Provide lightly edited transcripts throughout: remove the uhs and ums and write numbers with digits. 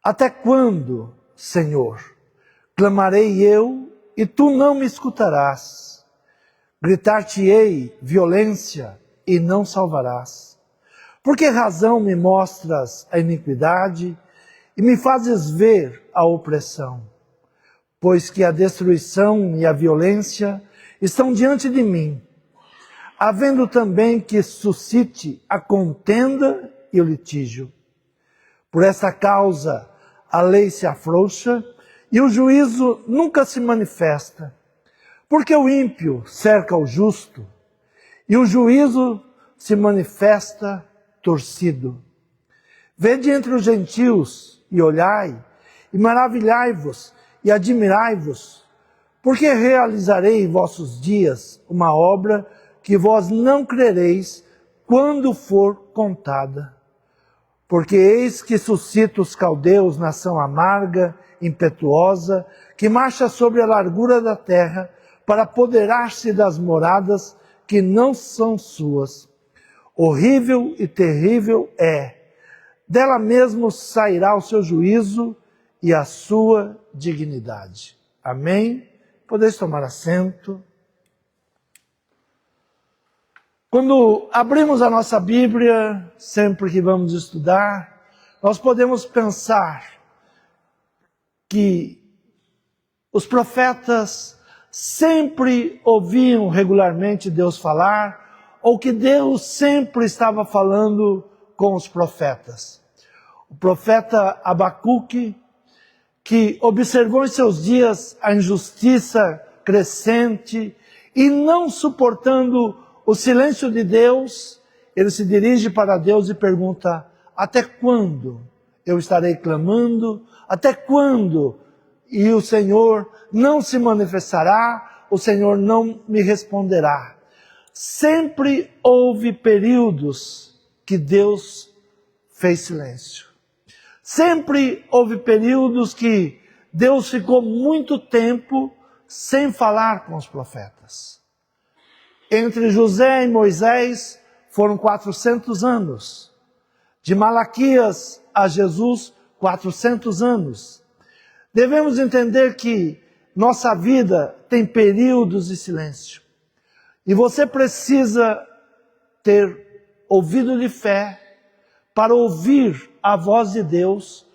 Até quando, Senhor, clamarei eu e tu não me escutarás? Gritar-te-ei violência e não salvarás. Por que razão me mostras a iniquidade e me fazes ver a opressão? Pois que a destruição e a violência estão diante de mim, havendo também que suscite a contenda e o litígio. Por essa causa a lei se afrouxa e o juízo nunca se manifesta. Porque o ímpio cerca o justo e o juízo se manifesta torcido. Vede entre os gentios e olhai, e maravilhai-vos e admirai-vos, porque realizarei em vossos dias uma obra que vós não crereis quando for contada. Porque eis que suscita os caldeus, nação amarga, impetuosa, que marcha sobre a largura da terra, para apoderar-se das moradas que não são suas. Horrível e terrível é. Dela mesmo sairá o seu juízo e a sua dignidade. Amém? Podeis tomar assento. Quando abrimos a nossa Bíblia, sempre que vamos estudar, nós podemos pensar que os profetas sempre ouviam regularmente Deus falar, ou que Deus sempre estava falando com os profetas. O profeta Abacuque, que observou em seus dias a injustiça crescente e não suportando o silêncio de Deus, ele se dirige para Deus e pergunta: até quando eu estarei clamando? Até quando? E o Senhor não se manifestará, o Senhor não me responderá. Sempre houve períodos que Deus fez silêncio. Sempre houve períodos que Deus ficou muito tempo sem falar com os profetas. Entre José e Moisés foram 400 anos. De Malaquias a Jesus, 400 anos. Devemos entender que nossa vida tem períodos de silêncio. E você precisa ter ouvido de fé para ouvir a voz de Deus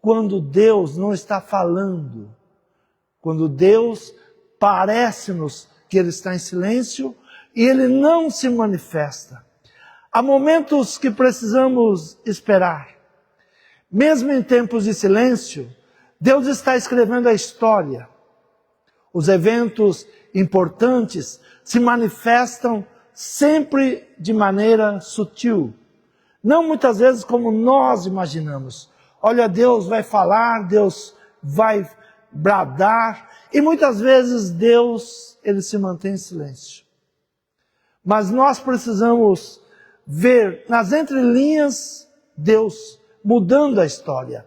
quando Deus não está falando. Quando Deus parece-nos que Ele está em silêncio e Ele não se manifesta. Há momentos que precisamos esperar. Mesmo em tempos de silêncio, Deus está escrevendo a história. Os eventos importantes se manifestam sempre de maneira sutil. Não muitas vezes como nós imaginamos. Olha, Deus vai falar, Deus vai bradar, e muitas vezes Deus, ele se mantém em silêncio. Mas nós precisamos ver nas entrelinhas Deus mudando a história.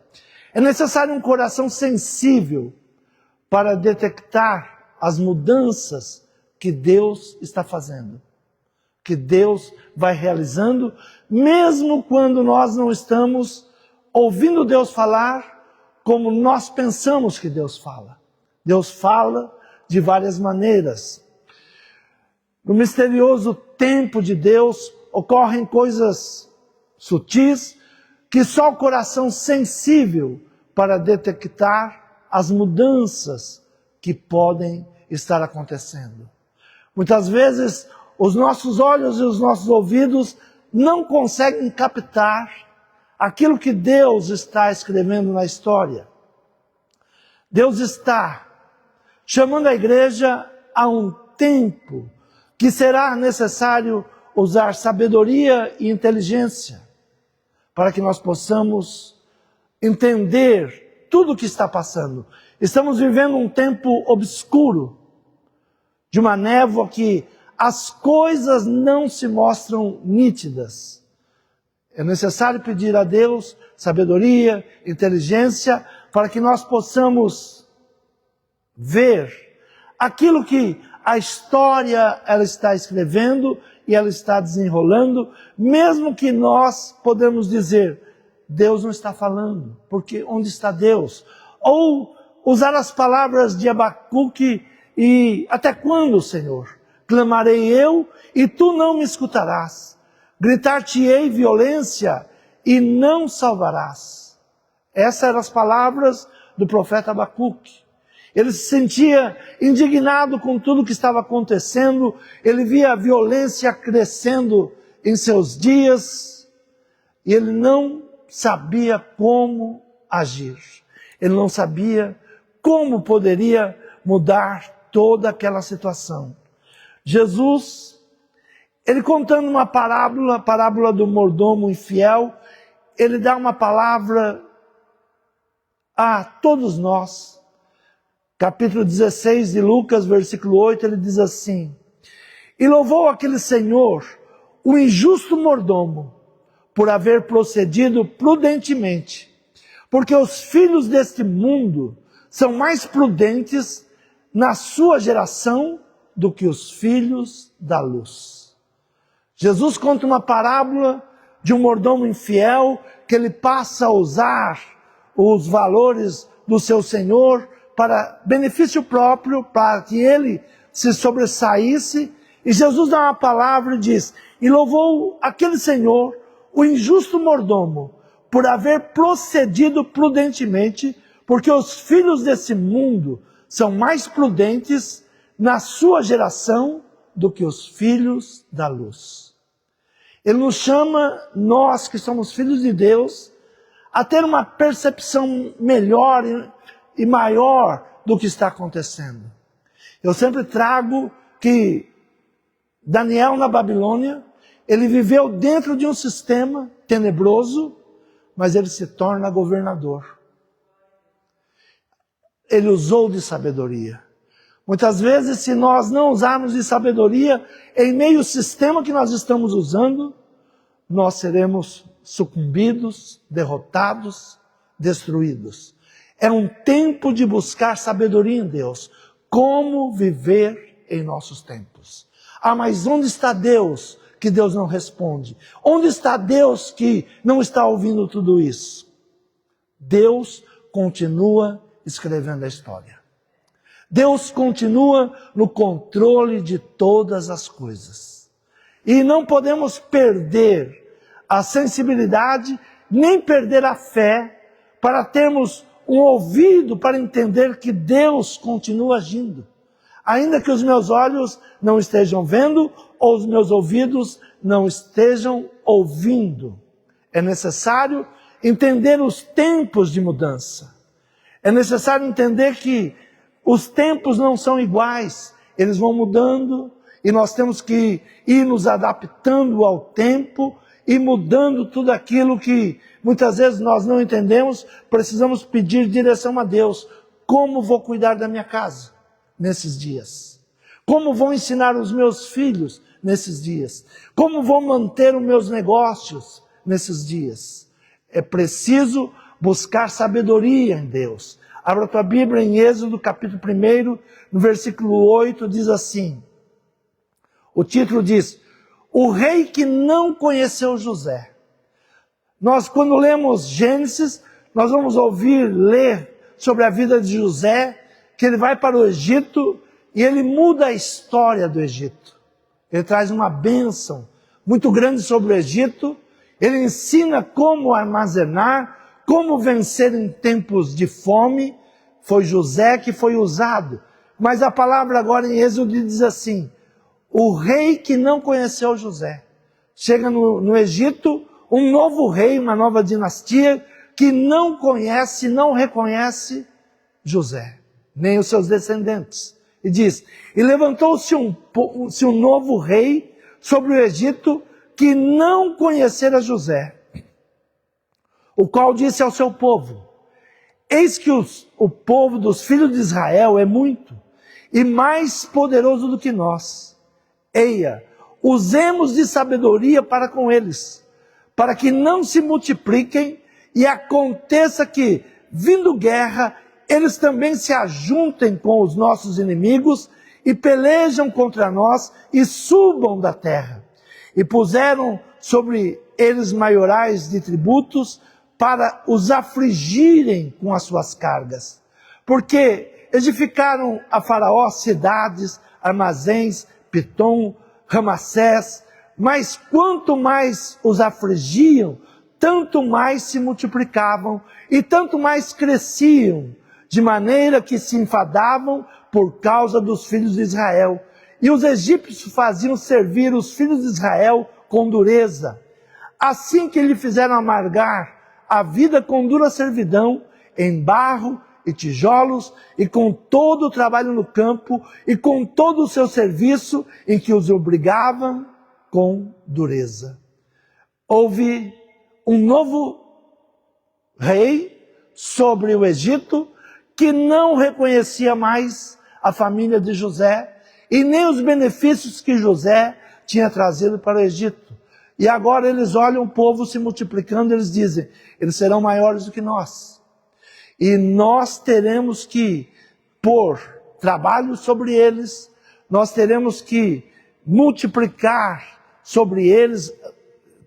É necessário um coração sensível para detectar as mudanças que Deus está fazendo, que Deus vai realizando, mesmo quando nós não estamos ouvindo Deus falar como nós pensamos que Deus fala. Deus fala de várias maneiras. No misterioso tempo de Deus ocorrem coisas sutis que só o coração sensível para detectar as mudanças que podem estar acontecendo. Muitas vezes os nossos olhos e os nossos ouvidos não conseguem captar aquilo que Deus está escrevendo na história. Deus está chamando a igreja a um tempo que será necessário usar sabedoria e inteligência para que nós possamos entender tudo o que está passando. Estamos vivendo um tempo obscuro, de uma névoa que as coisas não se mostram nítidas. É necessário pedir a Deus sabedoria, inteligência, para que nós possamos ver aquilo que a história ela está escrevendo e ela está desenrolando, mesmo que nós podemos dizer, Deus não está falando, porque onde está Deus? Ou usar as palavras de Abacuque e até quando, Senhor? Clamarei eu e tu não me escutarás. Gritar-te-ei violência e não salvarás. Essas eram as palavras do profeta Abacuque. Ele se sentia indignado com tudo que estava acontecendo, ele via a violência crescendo em seus dias, e ele não sabia como agir. Ele não sabia como poderia mudar toda aquela situação. Jesus, ele contando uma parábola, a parábola do mordomo infiel, ele dá uma palavra a todos nós. Capítulo 16 de Lucas, versículo 8, ele diz assim: E louvou aquele senhor, o injusto mordomo, por haver procedido prudentemente, porque os filhos deste mundo são mais prudentes na sua geração do que os filhos da luz. Jesus conta uma parábola de um mordomo infiel, que ele passa a usar os valores do seu senhor para benefício próprio, para que ele se sobressaísse. E Jesus dá uma palavra e diz: E louvou aquele senhor, o injusto mordomo, por haver procedido prudentemente, porque os filhos desse mundo são mais prudentes na sua geração do que os filhos da luz. Ele nos chama, nós que somos filhos de Deus, a ter uma percepção melhor e maior do que está acontecendo. Eu sempre trago que Daniel na Babilônia, ele viveu dentro de um sistema tenebroso, mas ele se torna governador. Ele usou de sabedoria. Muitas vezes, se nós não usarmos de sabedoria, em meio ao sistema que nós estamos usando, nós seremos sucumbidos, derrotados, destruídos. É um tempo de buscar sabedoria em Deus. Como viver em nossos tempos. Ah, mas onde está Deus que Deus não responde? Onde está Deus que não está ouvindo tudo isso? Deus continua escrevendo a história. Deus continua no controle de todas as coisas. E não podemos perder a sensibilidade, nem perder a fé, para termos um ouvido para entender que Deus continua agindo. Ainda que os meus olhos não estejam vendo, ou os meus ouvidos não estejam ouvindo. É necessário entender os tempos de mudança. É necessário entender que os tempos não são iguais. Eles vão mudando e nós temos que ir nos adaptando ao tempo e mudando tudo aquilo que muitas vezes nós não entendemos. Precisamos pedir direção a Deus. Como vou cuidar da minha casa nesses dias? Como vou ensinar os meus filhos nesses dias? Como vou manter os meus negócios nesses dias? É preciso buscar sabedoria em Deus. Abra a tua Bíblia em Êxodo, capítulo 1, no versículo 8, diz assim. O título diz: O rei que não conheceu José. Nós, quando lemos Gênesis, nós vamos ler sobre a vida de José, que ele vai para o Egito e ele muda a história do Egito. Ele traz uma bênção muito grande sobre o Egito. Ele ensina como armazenar, como vencer em tempos de fome. Foi José que foi usado. Mas a palavra agora em Êxodo diz assim: o rei que não conheceu José. Chega no Egito um novo rei, uma nova dinastia, que não conhece, não reconhece José, nem os seus descendentes. E diz: E levantou-se um novo rei sobre o Egito, que não conhecera José, o qual disse ao seu povo: Eis que o povo dos filhos de Israel é muito, e mais poderoso do que nós. Eia, usemos de sabedoria para com eles, para que não se multipliquem, e aconteça que, vindo guerra, eles também se ajuntem com os nossos inimigos, e pelejam contra nós, e subam da terra. E puseram sobre eles maiorais de tributos, para os afligirem com as suas cargas. Porque edificaram a Faraó cidades, armazéns, Pitom, Ramassés, mas quanto mais os afligiam, tanto mais se multiplicavam e tanto mais cresciam, de maneira que se enfadavam por causa dos filhos de Israel. E os egípcios faziam servir os filhos de Israel com dureza. Assim que lhe fizeram amargar a vida com dura servidão, em barro e tijolos, e com todo o trabalho no campo, e com todo o seu serviço, em que os obrigavam com dureza. Houve um novo rei sobre o Egito, que não reconhecia mais a família de José, e nem os benefícios que José tinha trazido para o Egito. E agora eles olham o povo se multiplicando, eles dizem, eles serão maiores do que nós. E nós teremos que pôr trabalho sobre eles, nós teremos que multiplicar sobre eles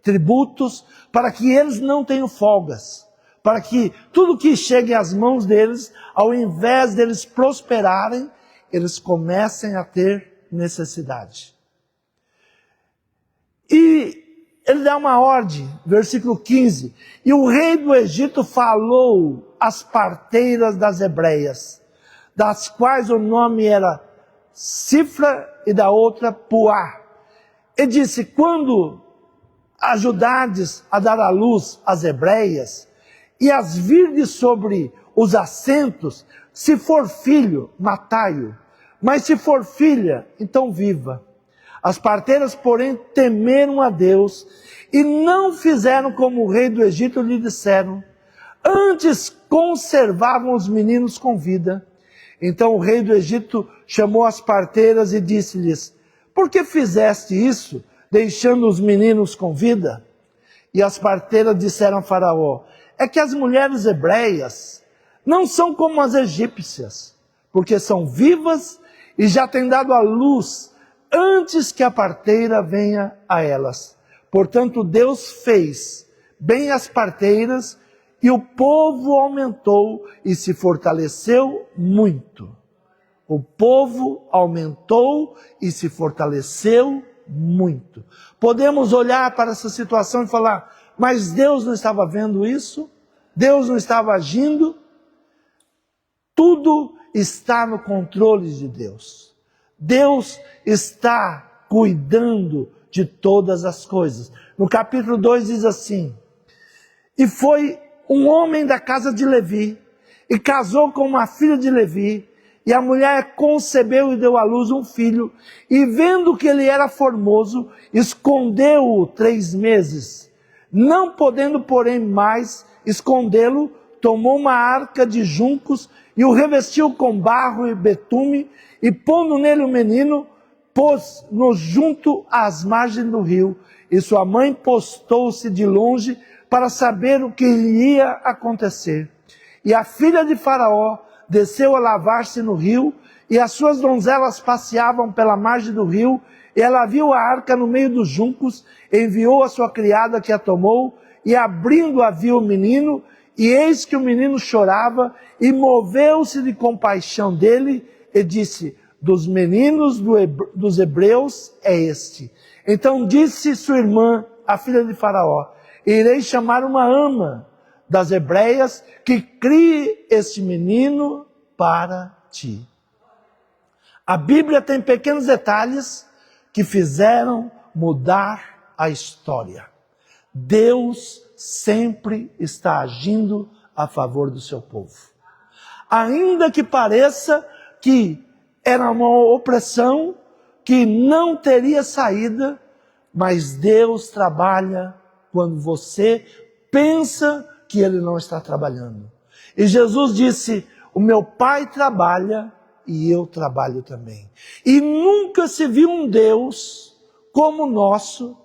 tributos, para que eles não tenham folgas, para que tudo que chegue às mãos deles, ao invés deles prosperarem, eles comecem a ter necessidade. E ele dá uma ordem, versículo 15, e o rei do Egito falou às parteiras das hebreias, das quais o nome era Cifra e da outra Puá, e disse, quando ajudardes a dar à luz as hebreias, e as virdes sobre os assentos, se for filho, matai-o, mas se for filha, então viva. As parteiras, porém, temeram a Deus, e não fizeram como o rei do Egito lhe disseram, antes conservavam os meninos com vida. Então o rei do Egito chamou as parteiras e disse-lhes, por que fizeste isso, deixando os meninos com vida? E as parteiras disseram a Faraó, é que as mulheres hebreias não são como as egípcias, porque são vivas e já têm dado à luz antes que a parteira venha a elas. Portanto, Deus fez bem as parteiras e o povo aumentou e se fortaleceu muito. O povo aumentou e se fortaleceu muito. Podemos olhar para essa situação e falar, mas Deus não estava vendo isso? Deus não estava agindo? Tudo está no controle de Deus. Deus está cuidando de todas as coisas. No capítulo 2 diz assim, e foi um homem da casa de Levi, e casou com uma filha de Levi, e a mulher concebeu e deu à luz um filho, e vendo que ele era formoso, escondeu-o 3 meses. Não podendo, porém, mais escondê-lo, tomou uma arca de juncos, e o revestiu com barro e betume, e pondo nele o menino, pôs-no junto às margens do rio, e sua mãe postou-se de longe para saber o que lhe ia acontecer. E a filha de Faraó desceu a lavar-se no rio, e as suas donzelas passeavam pela margem do rio, e ela viu a arca no meio dos juncos, enviou a sua criada que a tomou, e abrindo-a viu o menino, e eis que o menino chorava, e moveu-se de compaixão dele, e disse, dos meninos dos hebreus é este. Então disse sua irmã, a filha de Faraó, irei chamar uma ama das hebreias, que crie este menino para ti. A Bíblia tem pequenos detalhes que fizeram mudar a história. Deus sempre está agindo a favor do seu povo. Ainda que pareça que era uma opressão que não teria saída, mas Deus trabalha quando você pensa que Ele não está trabalhando. E Jesus disse, o meu Pai trabalha e eu trabalho também. E nunca se viu um Deus como o nosso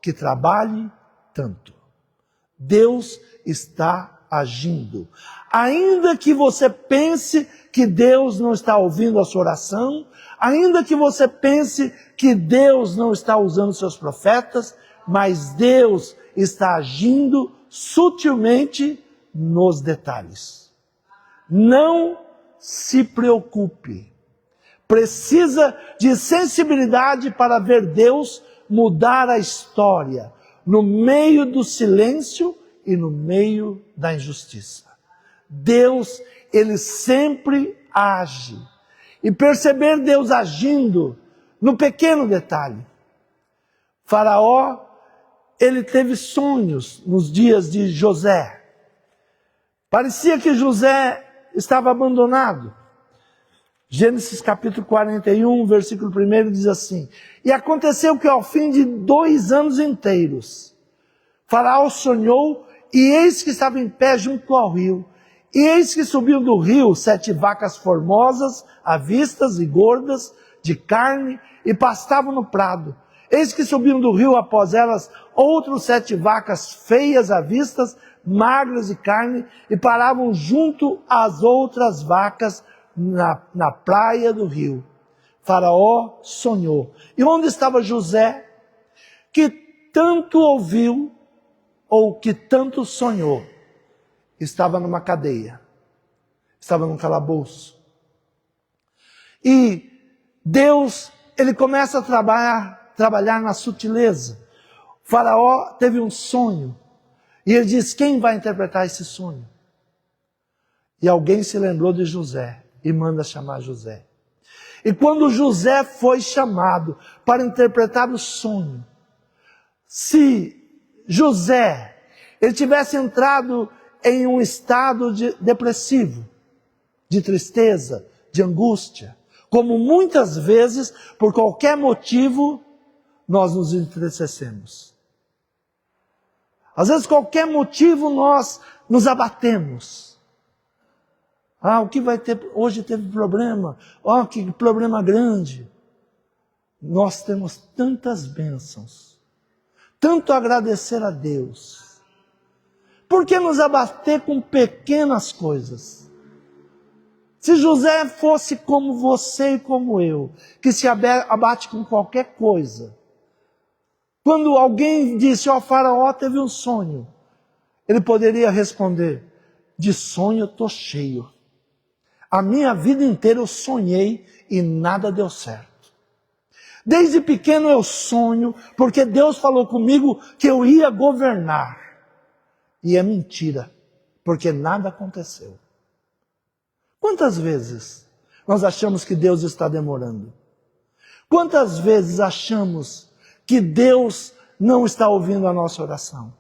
que trabalhe tanto. Deus está agindo. Ainda que você pense que Deus não está ouvindo a sua oração, ainda que você pense que Deus não está usando seus profetas, mas Deus está agindo sutilmente nos detalhes. Não se preocupe. Precisa de sensibilidade para ver Deus mudar a história no meio do silêncio e no meio da injustiça. Deus, Ele sempre age. E perceber Deus agindo no pequeno detalhe. Faraó, ele teve sonhos nos dias de José. Parecia que José estava abandonado. Gênesis capítulo 41, versículo 1 diz assim: E aconteceu que ao fim de 2 anos inteiros, Faraó sonhou, e eis que estava em pé junto ao rio. E eis que subiam do rio 7 vacas formosas, avistas e gordas, de carne, e pastavam no prado. Eis que subiam do rio após elas outros 7 vacas feias à vistas, magras de carne, e paravam junto às outras vacas na praia do rio. Faraó sonhou. E onde estava José, que tanto ouviu, ou que tanto sonhou? Estava numa cadeia, estava num calabouço. E Deus, Ele começa a trabalhar na sutileza. O Faraó teve um sonho, e ele diz: quem vai interpretar esse sonho? E alguém se lembrou de José, e manda chamar José. E quando José foi chamado para interpretar o sonho, se José, ele tivesse entrado em um estado depressivo, de tristeza, de angústia, como muitas vezes, por qualquer motivo, nós nos entristecemos. Às vezes, qualquer motivo, nós nos abatemos. O que vai ter? Hoje teve problema. Que problema grande. Nós temos tantas bênçãos, tanto a agradecer a Deus. Por que nos abater com pequenas coisas? Se José fosse como você e como eu, que se abate com qualquer coisa, quando alguém disse: Faraó teve um sonho, ele poderia responder: de sonho eu estou cheio. A minha vida inteira eu sonhei e nada deu certo. Desde pequeno eu sonho, porque Deus falou comigo que eu ia governar. E é mentira, porque nada aconteceu. Quantas vezes nós achamos que Deus está demorando? Quantas vezes achamos que Deus não está ouvindo a nossa oração?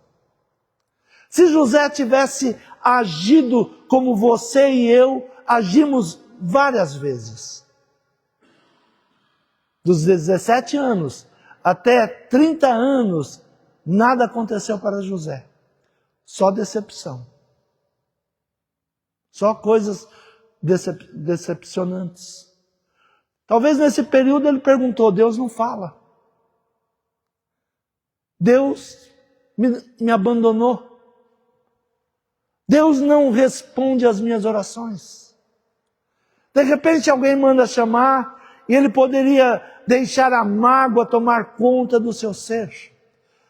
Se José tivesse agido como você e eu agimos várias vezes, dos 17 anos até 30 anos, nada aconteceu para José. Só decepção. Só coisas decepcionantes. Talvez nesse período ele perguntou: Deus não fala. Deus me abandonou. Deus não responde às minhas orações. De repente alguém manda chamar e ele poderia deixar a mágoa tomar conta do seu ser.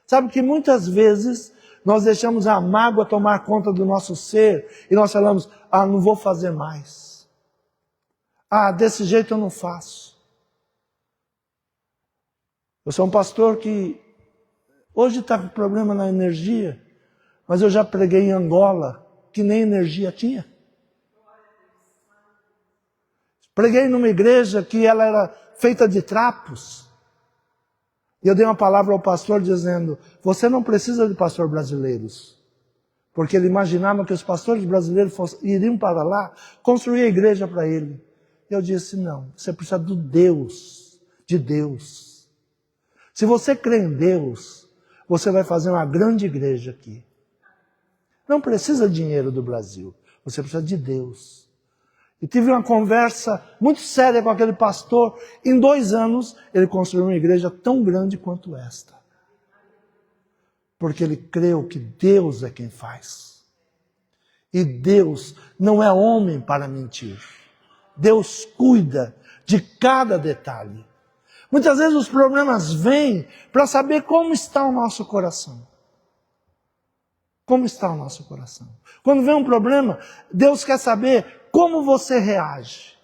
Sabe que muitas vezes nós deixamos a mágoa tomar conta do nosso ser e nós falamos: não vou fazer mais. Desse jeito eu não faço. Eu sou um pastor que hoje está com problema na energia, mas eu já preguei em Angola, que nem energia tinha. Preguei numa igreja que ela era feita de trapos. E eu dei uma palavra ao pastor dizendo: você não precisa de pastor brasileiros. Porque ele imaginava que os pastores brasileiros iriam para lá construir a igreja para ele. Eu disse: não, você precisa de Deus. Se você crê em Deus, você vai fazer uma grande igreja aqui. Não precisa de dinheiro do Brasil, você precisa de Deus. E tive uma conversa muito séria com aquele pastor. Em 2 anos, ele construiu uma igreja tão grande quanto esta. Porque ele creu que Deus é quem faz. E Deus não é homem para mentir. Deus cuida de cada detalhe. Muitas vezes os problemas vêm para saber como está o nosso coração. Como está o nosso coração? Quando vem um problema, Deus quer saber como você reage.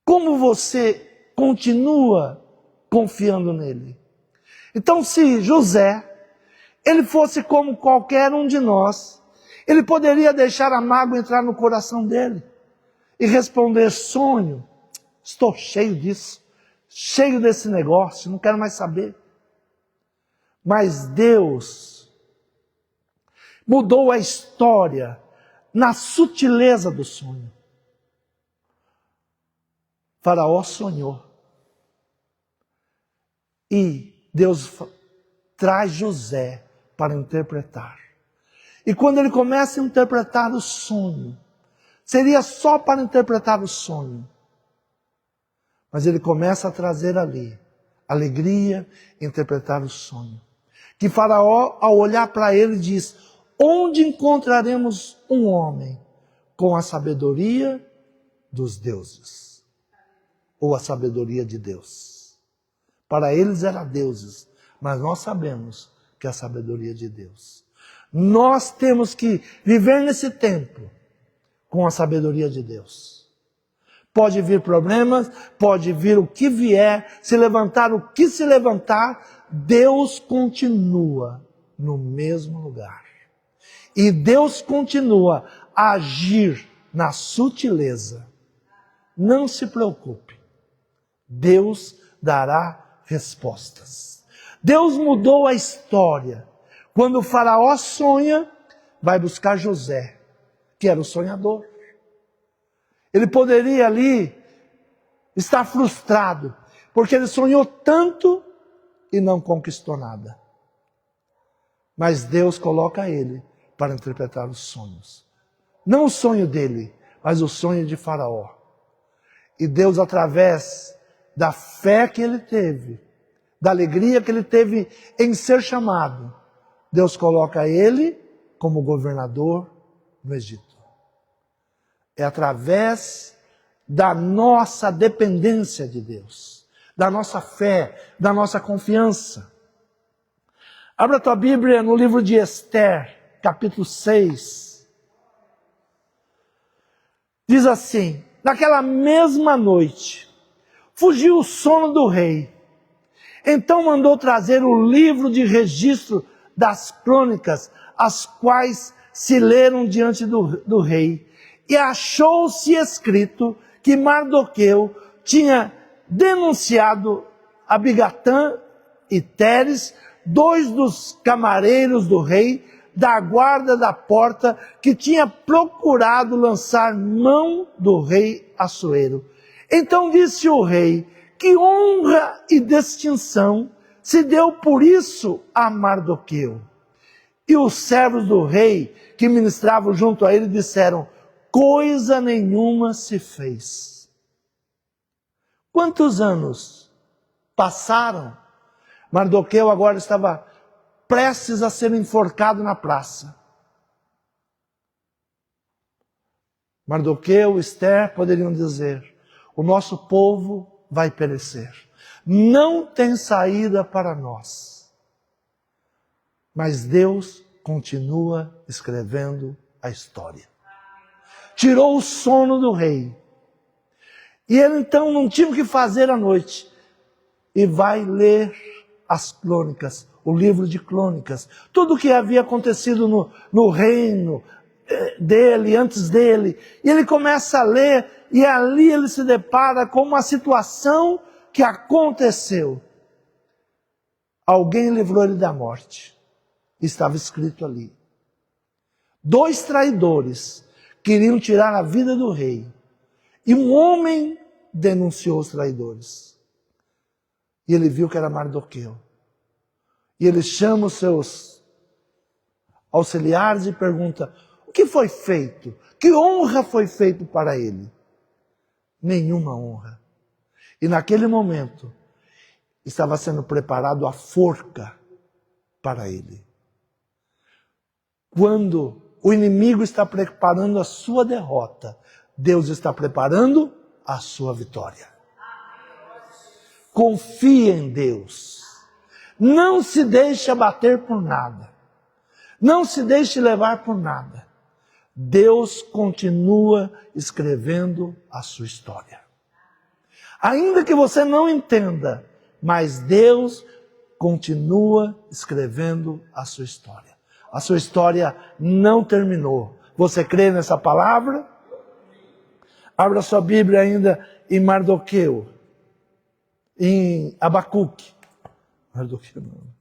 Como você continua confiando nele. Então, se José, ele fosse como qualquer um de nós, ele poderia deixar a mágoa entrar no coração dele e responder: sonho, estou cheio disso, cheio desse negócio, não quero mais saber. Mas Deus mudou a história na sutileza do sonho. Faraó sonhou. E Deus traz José para interpretar. E quando ele começa a interpretar o sonho, seria só para interpretar o sonho. Mas ele começa a trazer ali alegria, interpretar o sonho. Que Faraó, ao olhar para ele, diz: onde encontraremos um homem com a sabedoria dos deuses? Ou a sabedoria de Deus? Para eles era deuses, mas nós sabemos que é a sabedoria de Deus. Nós temos que viver nesse tempo com a sabedoria de Deus. Pode vir problemas, pode vir o que vier, se levantar o que se levantar, Deus continua no mesmo lugar. E Deus continua a agir na sutileza. Não se preocupe. Deus dará respostas. Deus mudou a história. Quando o faraó sonha, vai buscar José, que era o sonhador. Ele poderia ali estar frustrado, porque ele sonhou tanto e não conquistou nada. Mas Deus coloca ele para interpretar os sonhos. Não o sonho dele, mas o sonho de Faraó. E Deus, através da fé que ele teve, da alegria que ele teve em ser chamado, Deus coloca ele como governador no Egito. É através da nossa dependência de Deus, da nossa fé, da nossa confiança. Abra a tua Bíblia no livro de Esther, capítulo 6. Diz assim: naquela mesma noite, fugiu o sono do rei. Então mandou trazer o livro de registro das crônicas, as quais se leram diante do rei. E achou-se escrito que Mardoqueu tinha denunciado a Bigatã e Teres, dois dos camareiros do rei, da guarda da porta, que tinha procurado lançar mão do rei Assuero. Então disse o rei: que honra e distinção se deu por isso a Mardoqueu. E os servos do rei que ministravam junto a ele disseram: coisa nenhuma se fez. Quantos anos passaram? Mardoqueu agora estava prestes a ser enforcado na praça. Mardoqueu, Esther poderiam dizer: o nosso povo vai perecer. Não tem saída para nós. Mas Deus continua escrevendo a história. Tirou o sono do rei. E ele então não tinha o que fazer à noite. E vai ler as crônicas, o livro de crônicas. Tudo o que havia acontecido no reino dele, antes dele. E ele começa a ler, e ali ele se depara com uma situação que aconteceu. Alguém livrou ele da morte. Estava escrito ali. 2 traidores queriam tirar a vida do rei. E um homem denunciou os traidores. E ele viu que era Mardoqueu. E ele chama os seus auxiliares e pergunta: o que foi feito? Que honra foi feita para ele? Nenhuma honra. E naquele momento, estava sendo preparado a forca para ele. Quando o inimigo está preparando a sua derrota, Deus está preparando a sua vitória. Confie em Deus. Não se deixe abater por nada. Não se deixe levar por nada. Deus continua escrevendo a sua história. Ainda que você não entenda, mas Deus continua escrevendo a sua história. A sua história não terminou. Você crê nessa palavra? Abra sua Bíblia ainda em Mardoqueu, em Abacuque. Mardoqueu não.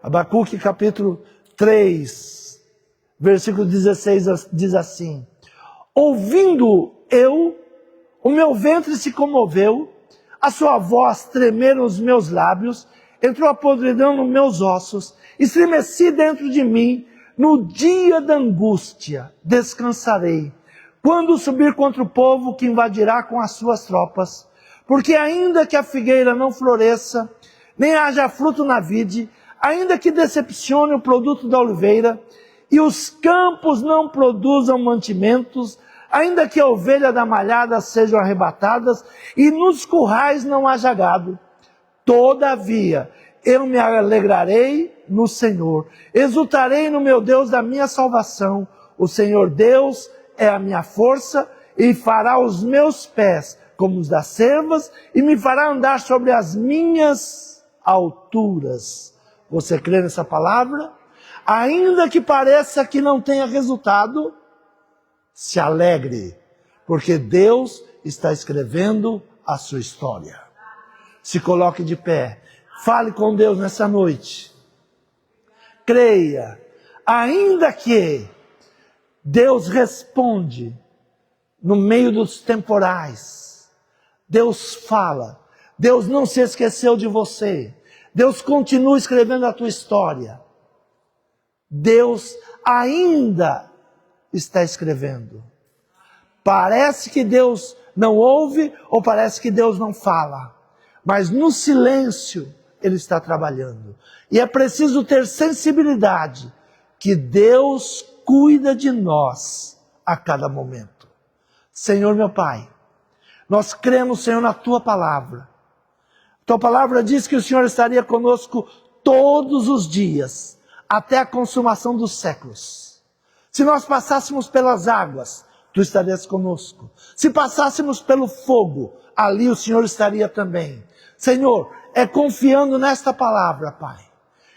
Abacuque capítulo 3, versículo 16 diz assim: ouvindo eu, o meu ventre se comoveu, a sua voz tremeram os meus lábios, entrou a podridão nos meus ossos, estremeci dentro de mim, no dia da angústia descansarei, quando subir contra o povo que invadirá com as suas tropas, porque ainda que a figueira não floresça, nem haja fruto na vide, ainda que decepcione o produto da oliveira, e os campos não produzam mantimentos, ainda que a ovelha da malhada sejam arrebatadas, e nos currais não haja gado, todavia eu me alegrarei no Senhor, exultarei no meu Deus da minha salvação. O Senhor Deus é a minha força, e fará os meus pés como os das servas, e me fará andar sobre as minhas alturas. Você crê nessa palavra? Ainda que pareça que não tenha resultado, se alegre, porque Deus está escrevendo a sua história. Se coloque de pé, fale com Deus nessa noite. Creia, ainda que Deus responde no meio dos temporais. Deus fala, Deus não se esqueceu de você. Deus continua escrevendo a tua história. Deus ainda está escrevendo. Parece que Deus não ouve ou parece que Deus não fala. Mas no silêncio Ele está trabalhando. E é preciso ter sensibilidade que Deus cuida de nós a cada momento. Senhor meu Pai, nós cremos, Senhor, na Tua palavra. Tua palavra diz que o Senhor estaria conosco todos os dias, até a consumação dos séculos. Se nós passássemos pelas águas, Tu estarias conosco. Se passássemos pelo fogo, ali o Senhor estaria também. Senhor, é confiando nesta palavra, Pai,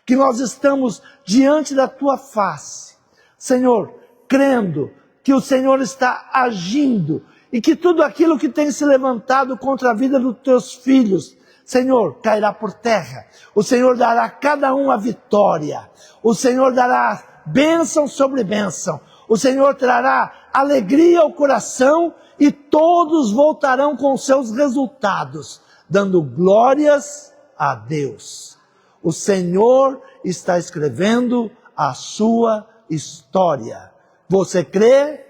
que nós estamos diante da Tua face. Senhor, crendo que o Senhor está agindo e que tudo aquilo que tem se levantado contra a vida dos Teus filhos, Senhor, cairá por terra. O Senhor dará a cada um a vitória. O Senhor dará bênção sobre bênção. O Senhor trará alegria ao coração e todos voltarão com seus resultados, dando glórias a Deus. O Senhor está escrevendo a sua história. Você crê?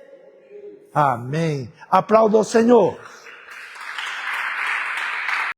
Amém. Aplauda o Senhor.